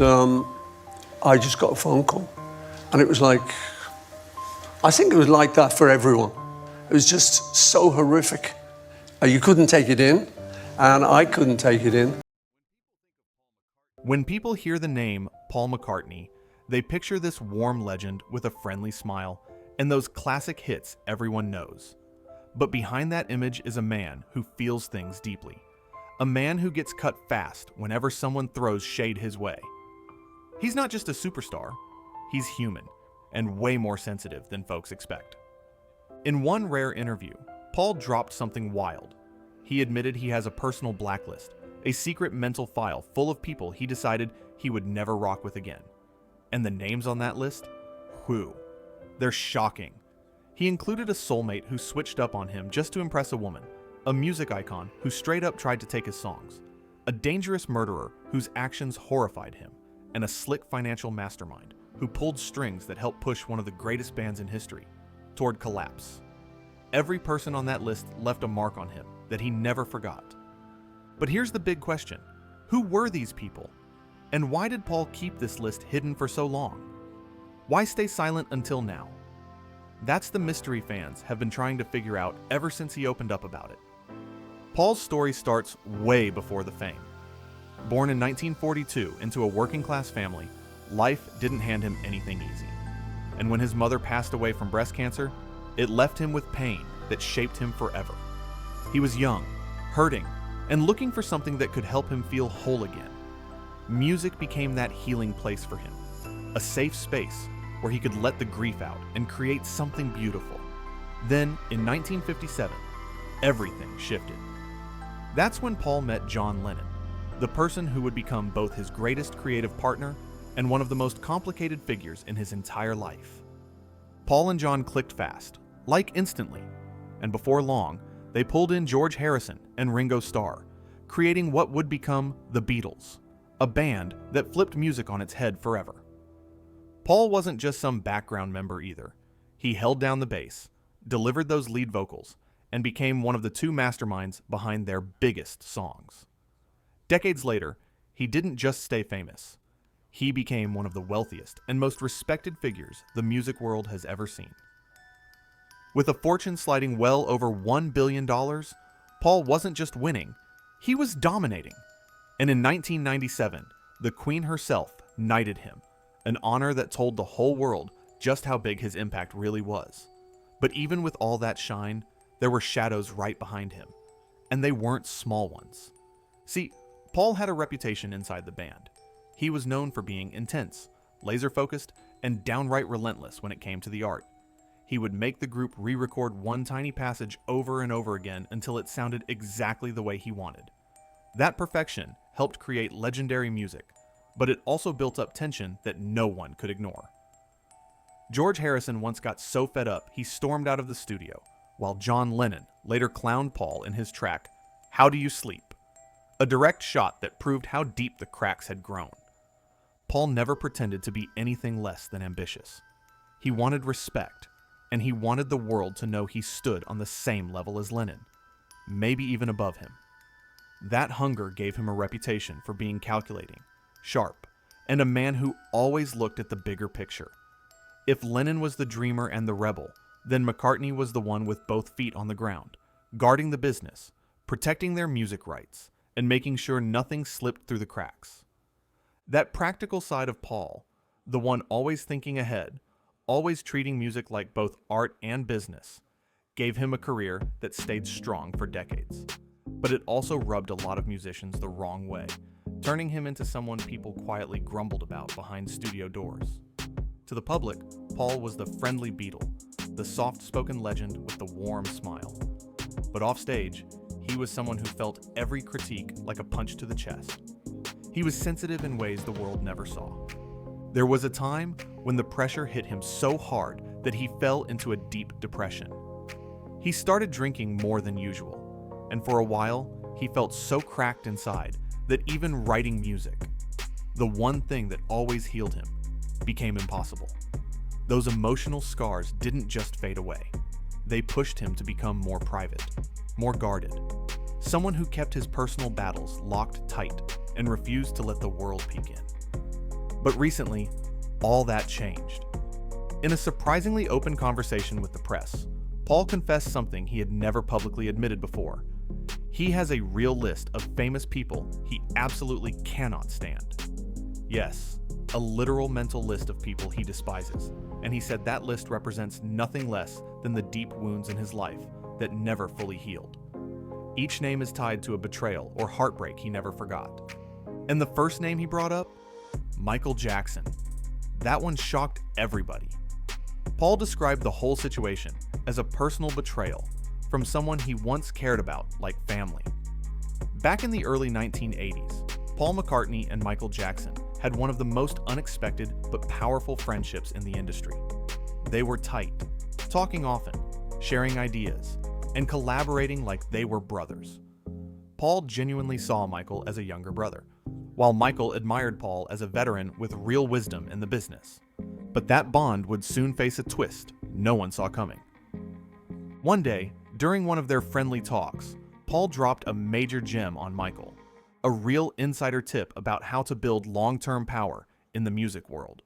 I just got a phone call. And it was like, I think it was like that for everyone. It was just so horrific. You couldn't take it in, and I couldn't take it in. When people hear the name Paul McCartney, they picture this warm legend with a friendly smile and those classic hits everyone knows. But behind that image is a man who feels things deeply. A man who gets cut fast whenever someone throws shade his way. He's not just a superstar, he's human, and way more sensitive than folks expect. In one rare interview, Paul dropped something wild. He admitted he has a personal blacklist, a secret mental file full of people he decided he would never rock with again. And the names on that list? Whew. They're shocking. He included a soulmate who switched up on him just to impress a woman, a music icon who straight up tried to take his songs, a dangerous murderer whose actions horrified him, and a slick financial mastermind who pulled strings that helped push one of the greatest bands in history toward collapse. Every person on that list left a mark on him that he never forgot. But here's the big question. Who were these people? And why did Paul keep this list hidden for so long? Why stay silent until now? That's the mystery fans have been trying to figure out ever since he opened up about it. Paul's story starts way before the fame. Born in 1942 into a working-class family, life didn't hand him anything easy. And when his mother passed away from breast cancer, it left him with pain that shaped him forever. He was young, hurting, and looking for something that could help him feel whole again. Music became that healing place for him, a safe space where he could let the grief out and create something beautiful. Then, in 1957, everything shifted. That's when Paul met John Lennon, the person who would become both his greatest creative partner and one of the most complicated figures in his entire life. Paul and John clicked fast, like instantly, and before long, they pulled in George Harrison and Ringo Starr, creating what would become the Beatles, a band that flipped music on its head forever. Paul wasn't just some background member either. He held down the bass, delivered those lead vocals, and became one of the two masterminds behind their biggest songs. Decades later, he didn't just stay famous. He became one of the wealthiest and most respected figures the music world has ever seen. With a fortune sliding well over $1 billion, Paul wasn't just winning, he was dominating. And in 1997, the Queen herself knighted him, an honor that told the whole world just how big his impact really was. But even with all that shine, there were shadows right behind him, and they weren't small ones. See, Paul had a reputation inside the band. He was known for being intense, laser-focused, and downright relentless when it came to the art. He would make the group re-record one tiny passage over and over again until it sounded exactly the way he wanted. That perfection helped create legendary music, but it also built up tension that no one could ignore. George Harrison once got so fed up he stormed out of the studio, while John Lennon later clowned Paul in his track, "How Do You Sleep?" A direct shot that proved how deep the cracks had grown. Paul never pretended to be anything less than ambitious. He wanted respect, and he wanted the world to know he stood on the same level as Lennon, maybe even above him. That hunger gave him a reputation for being calculating, sharp, and a man who always looked at the bigger picture. If Lennon was the dreamer and the rebel, then McCartney was the one with both feet on the ground, guarding the business, protecting their music rights, and making sure nothing slipped through the cracks. That practical side of Paul, the one always thinking ahead, always treating music like both art and business, gave him a career that stayed strong for decades. But it also rubbed a lot of musicians the wrong way, turning him into someone people quietly grumbled about behind studio doors. To the public, Paul was the friendly Beatle, the soft-spoken legend with the warm smile. But offstage, he was someone who felt every critique like a punch to the chest. He was sensitive in ways the world never saw. There was a time when the pressure hit him so hard that he fell into a deep depression. He started drinking more than usual, and for a while, he felt so cracked inside that even writing music, the one thing that always healed him, became impossible. Those emotional scars didn't just fade away. They pushed him to become more private, more guarded, someone who kept his personal battles locked tight and refused to let the world peek in. But recently, all that changed. In a surprisingly open conversation with the press, Paul confessed something he had never publicly admitted before. He has a real list of famous people he absolutely cannot stand. Yes, a literal mental list of people he despises, and he said that list represents nothing less than the deep wounds in his life that never fully healed. Each name is tied to a betrayal or heartbreak he never forgot. And the first name he brought up? Michael Jackson. That one shocked everybody. Paul described the whole situation as a personal betrayal from someone he once cared about like family. Back in the early 1980s, Paul McCartney and Michael Jackson had one of the most unexpected but powerful friendships in the industry. They were tight, talking often, sharing ideas, and collaborating like they were brothers. Paul genuinely saw Michael as a younger brother, while Michael admired Paul as a veteran with real wisdom in the business. But that bond would soon face a twist no one saw coming. One day, during one of their friendly talks, Paul dropped a major gem on Michael, a real insider tip about how to build long-term power in the music world.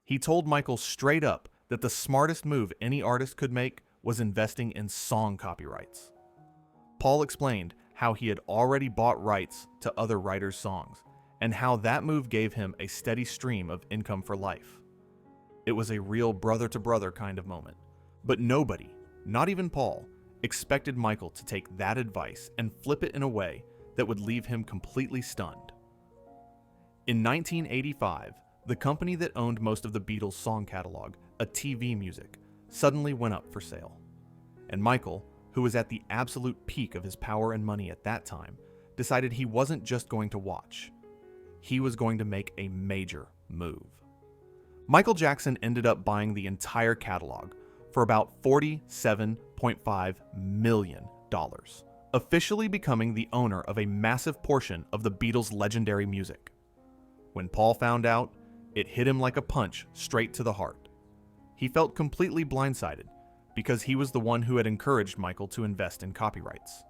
He told Michael straight up that the smartest move any artist could make was investing in song copyrights. Paul explained how he had already bought rights to other writers' songs, and how that move gave him a steady stream of income for life. It was a real brother-to-brother kind of moment, but nobody, not even Paul, expected Michael to take that advice and flip it in a way that would leave him completely stunned. In 1985, the company that owned most of the Beatles' song catalog, a TV Music, suddenly went up for sale. And Michael, who was at the absolute peak of his power and money at that time, decided he wasn't just going to watch. He was going to make a major move. Michael Jackson ended up buying the entire catalog for about $47.5 million, officially becoming the owner of a massive portion of the Beatles' legendary music. When Paul found out, it hit him like a punch straight to the heart. He felt completely blindsided because he was the one who had encouraged Michael to invest in copyrights.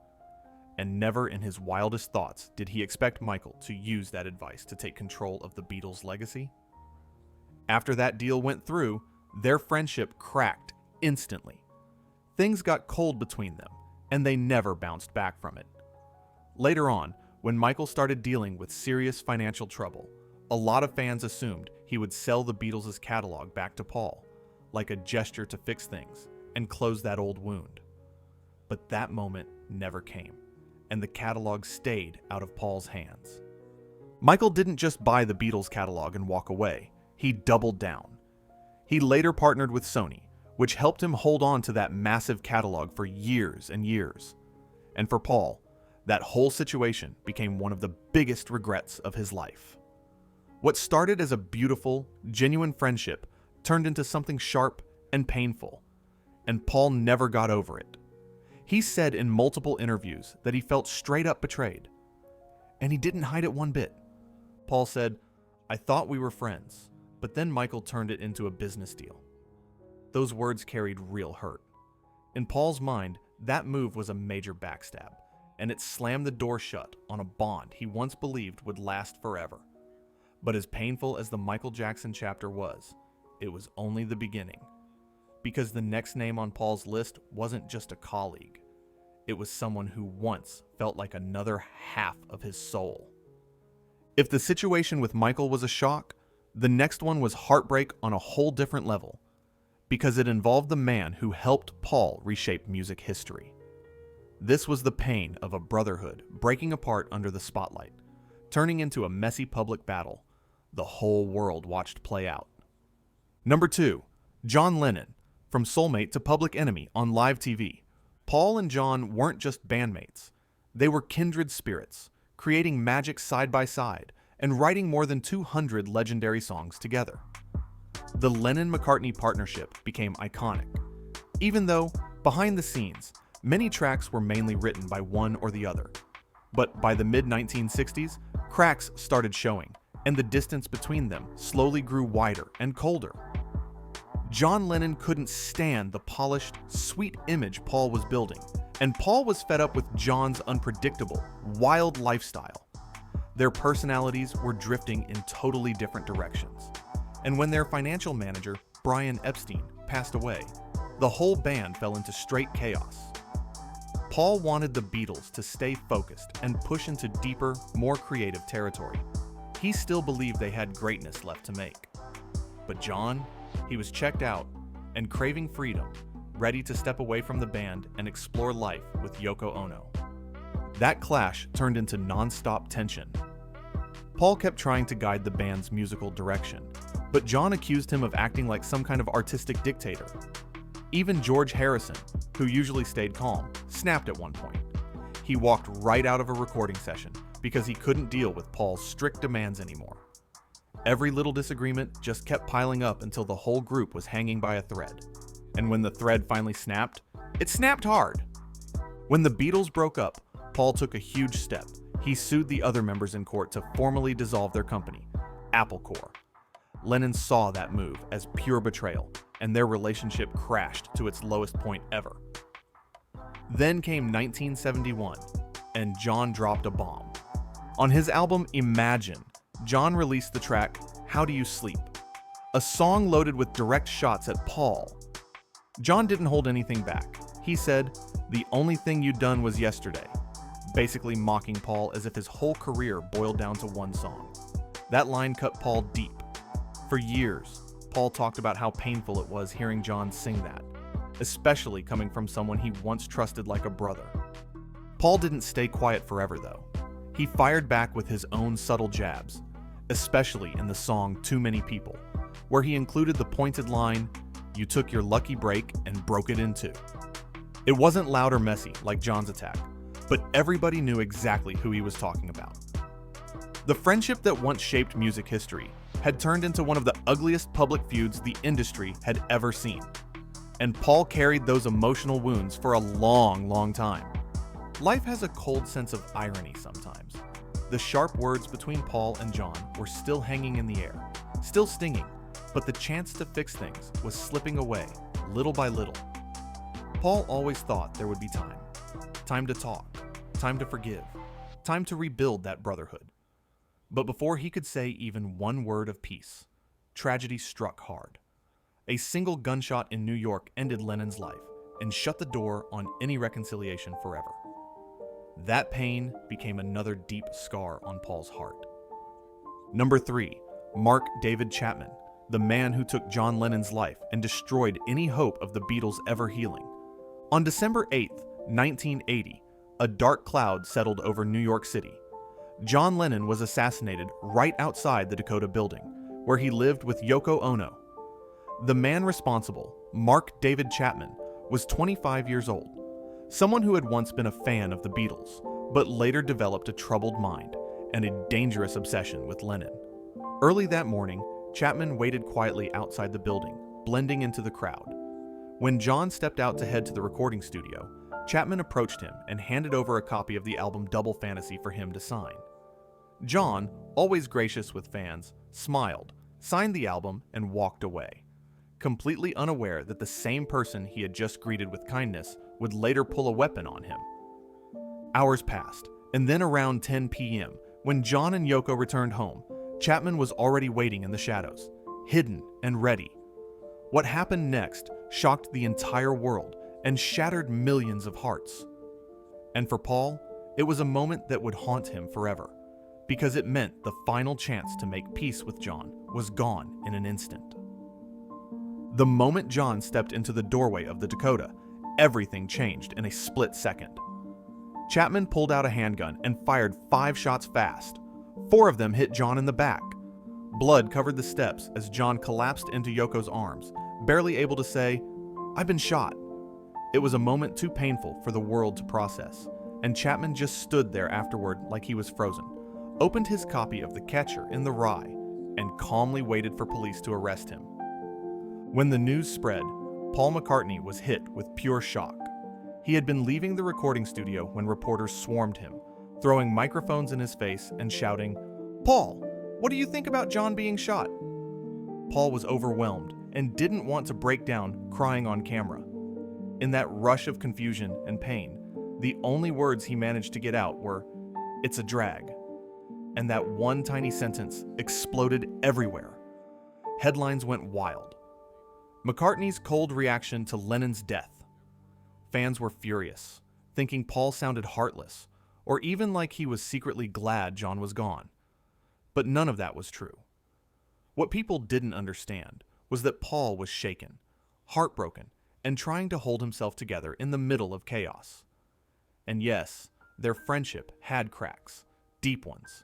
And never in his wildest thoughts did he expect Michael to use that advice to take control of the Beatles' legacy. After that deal went through, their friendship cracked instantly. Things got cold between them, and they never bounced back from it. Later on, when Michael started dealing with serious financial trouble, a lot of fans assumed he would sell the Beatles' catalog back to Paul, like a gesture to fix things and close that old wound. But that moment never came, and the catalog stayed out of Paul's hands. Michael didn't just buy the Beatles catalog and walk away. He doubled down. He later partnered with Sony, which helped him hold on to that massive catalog for years and years. And for Paul, that whole situation became one of the biggest regrets of his life. What started as a beautiful, genuine friendship turned into something sharp and painful, and Paul never got over it. He said in multiple interviews that he felt straight up betrayed, and he didn't hide it one bit. Paul said, "I thought we were friends, but then Michael turned it into a business deal." Those words carried real hurt. In Paul's mind, that move was a major backstab, and it slammed the door shut on a bond he once believed would last forever. But as painful as the Michael Jackson chapter was, it was only the beginning. Because the next name on Paul's list wasn't just a colleague. It was someone who once felt like another half of his soul. If the situation with Michael was a shock, the next one was heartbreak on a whole different level, because it involved the man who helped Paul reshape music history. This was the pain of a brotherhood breaking apart under the spotlight, turning into a messy public battle the whole world watched play out. Number 2, John Lennon, from soulmate to public enemy on live TV. Paul and John weren't just bandmates. They were kindred spirits, creating magic side by side and writing more than 200 legendary songs together. The Lennon-McCartney partnership became iconic, even though, behind the scenes, many tracks were mainly written by one or the other. But by the mid-1960s, cracks started showing, and the distance between them slowly grew wider and colder. John Lennon couldn't stand the polished, sweet image Paul was building, and Paul was fed up with John's unpredictable, wild lifestyle. Their personalities were drifting in totally different directions. And when their financial manager, Brian Epstein, passed away, the whole band fell into straight chaos. Paul wanted the Beatles to stay focused and push into deeper, more creative territory. He still believed they had greatness left to make. But John, he was checked out and craving freedom, ready to step away from the band and explore life with Yoko Ono. That clash turned into non-stop tension. Paul kept trying to guide the band's musical direction, but John accused him of acting like some kind of artistic dictator. Even George Harrison, who usually stayed calm, snapped at one point. He walked right out of a recording session because he couldn't deal with Paul's strict demands anymore. Every little disagreement just kept piling up until the whole group was hanging by a thread. And when the thread finally snapped, it snapped hard. When the Beatles broke up, Paul took a huge step. He sued the other members in court to formally dissolve their company, Apple Corps. Lennon saw that move as pure betrayal, and their relationship crashed to its lowest point ever. Then came 1971, and John dropped a bomb. On his album Imagine, John released the track How Do You Sleep, a song loaded with direct shots at Paul. John didn't hold anything back. He said, "The only thing you'd done was yesterday," basically mocking Paul as if his whole career boiled down to one song. That line cut Paul deep. For years, Paul talked about how painful it was hearing John sing that, especially coming from someone he once trusted like a brother. Paul didn't stay quiet forever, though. He fired back with his own subtle jabs, especially in the song Too Many People, where he included the pointed line, "You took your lucky break and broke it in two." It wasn't loud or messy like John's attack, but everybody knew exactly who he was talking about. The friendship that once shaped music history had turned into one of the ugliest public feuds the industry had ever seen. And Paul carried those emotional wounds for a long, long time. Life has a cold sense of irony sometimes. The sharp words between Paul and John were still hanging in the air, still stinging, but the chance to fix things was slipping away, little by little. Paul always thought there would be time. Time to talk, time to forgive, time to rebuild that brotherhood. But before he could say even one word of peace, tragedy struck hard. A single gunshot in New York ended Lennon's life and shut the door on any reconciliation forever. That pain became another deep scar on Paul's heart. Number 3, Mark David Chapman, the man who took John Lennon's life and destroyed any hope of the Beatles ever healing. On December 8th, 1980, a dark cloud settled over New York City. John Lennon was assassinated right outside the Dakota Building, where he lived with Yoko Ono. The man responsible, Mark David Chapman, was 25 years old, someone who had once been a fan of the Beatles, but later developed a troubled mind and a dangerous obsession with Lennon. Early that morning, Chapman waited quietly outside the building, blending into the crowd. When John stepped out to head to the recording studio, Chapman approached him and handed over a copy of the album Double Fantasy for him to sign. John, always gracious with fans, smiled, signed the album, and walked away, completely unaware that the same person he had just greeted with kindness would later pull a weapon on him. Hours passed, and then around 10 p.m., when John and Yoko returned home, Chapman was already waiting in the shadows, hidden and ready. What happened next shocked the entire world and shattered millions of hearts. And for Paul, it was a moment that would haunt him forever, because it meant the final chance to make peace with John was gone in an instant. The moment John stepped into the doorway of the Dakota, everything changed in a split second. Chapman pulled out a handgun and fired 5 shots fast. 4 of them hit John in the back. Blood covered the steps as John collapsed into Yoko's arms, barely able to say, "I've been shot." It was a moment too painful for the world to process, and Chapman just stood there afterward like he was frozen, opened his copy of The Catcher in the Rye, and calmly waited for police to arrest him. When the news spread, Paul McCartney was hit with pure shock. He had been leaving the recording studio when reporters swarmed him, throwing microphones in his face and shouting, "Paul, what do you think about John being shot?" Paul was overwhelmed and didn't want to break down, crying on camera. In that rush of confusion and pain, the only words he managed to get out were, "It's a drag." and that one tiny sentence exploded everywhere. Headlines went wild. McCartney's cold reaction to Lennon's death. Fans were furious, thinking Paul sounded heartless, or even like he was secretly glad John was gone. But none of that was true. What people didn't understand was that Paul was shaken, heartbroken, and trying to hold himself together in the middle of chaos. And yes, their friendship had cracks, deep ones.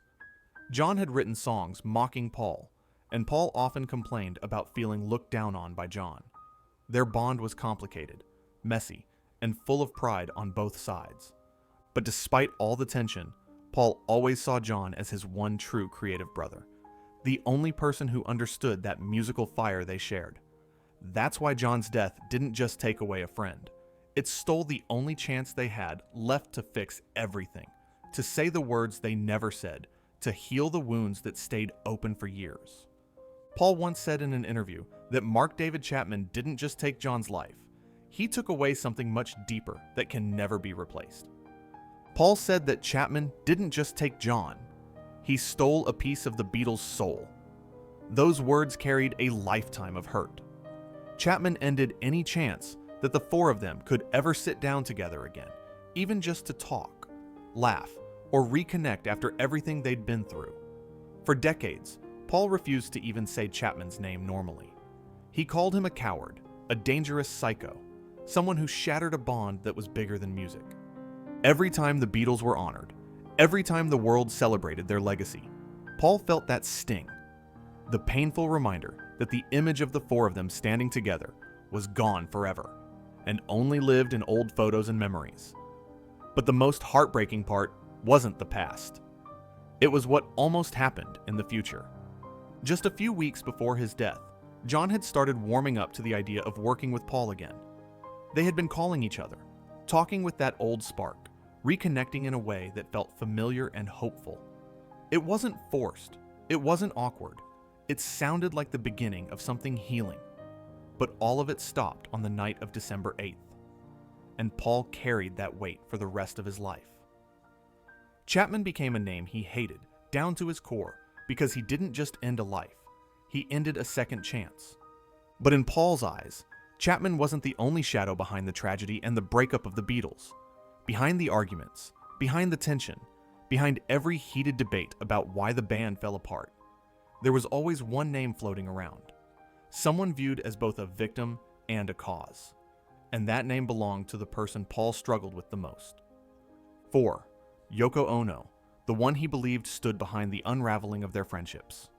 John had written songs mocking Paul, and Paul often complained about feeling looked down on by John. Their bond was complicated, messy, and full of pride on both sides. But despite all the tension, Paul always saw John as his one true creative brother, the only person who understood that musical fire they shared. That's why John's death didn't just take away a friend. It stole the only chance they had left to fix everything, to say the words they never said, to heal the wounds that stayed open for years. Paul once said in an interview that Mark David Chapman didn't just take John's life, he took away something much deeper that can never be replaced. Paul said that Chapman didn't just take John, he stole a piece of the Beatles' soul. Those words carried a lifetime of hurt. Chapman ended any chance that the four of them could ever sit down together again, even just to talk, laugh, or reconnect after everything they'd been through. For decades, Paul refused to even say Chapman's name normally. He called him a coward, a dangerous psycho, someone who shattered a bond that was bigger than music. Every time the Beatles were honored, every time the world celebrated their legacy, Paul felt that sting, the painful reminder that the image of the four of them standing together was gone forever and only lived in old photos and memories. But the most heartbreaking part wasn't the past. It was what almost happened in the future. Just a few weeks before his death, John had started warming up to the idea of working with Paul again. They had been calling each other, talking with that old spark, reconnecting in a way that felt familiar and hopeful. It wasn't forced. It wasn't awkward. It sounded like the beginning of something healing. But all of it stopped on the night of December 8th. And Paul carried that weight for the rest of his life. Chapman became a name he hated, down to his core, because he didn't just end a life. He ended a second chance. But in Paul's eyes, Chapman wasn't the only shadow behind the tragedy and the breakup of the Beatles. Behind the arguments, behind the tension, behind every heated debate about why the band fell apart, there was always one name floating around. Someone viewed as both a victim and a cause. And that name belonged to the person Paul struggled with the most. 4. Yoko Ono, the one he believed stood behind the unraveling of their friendships.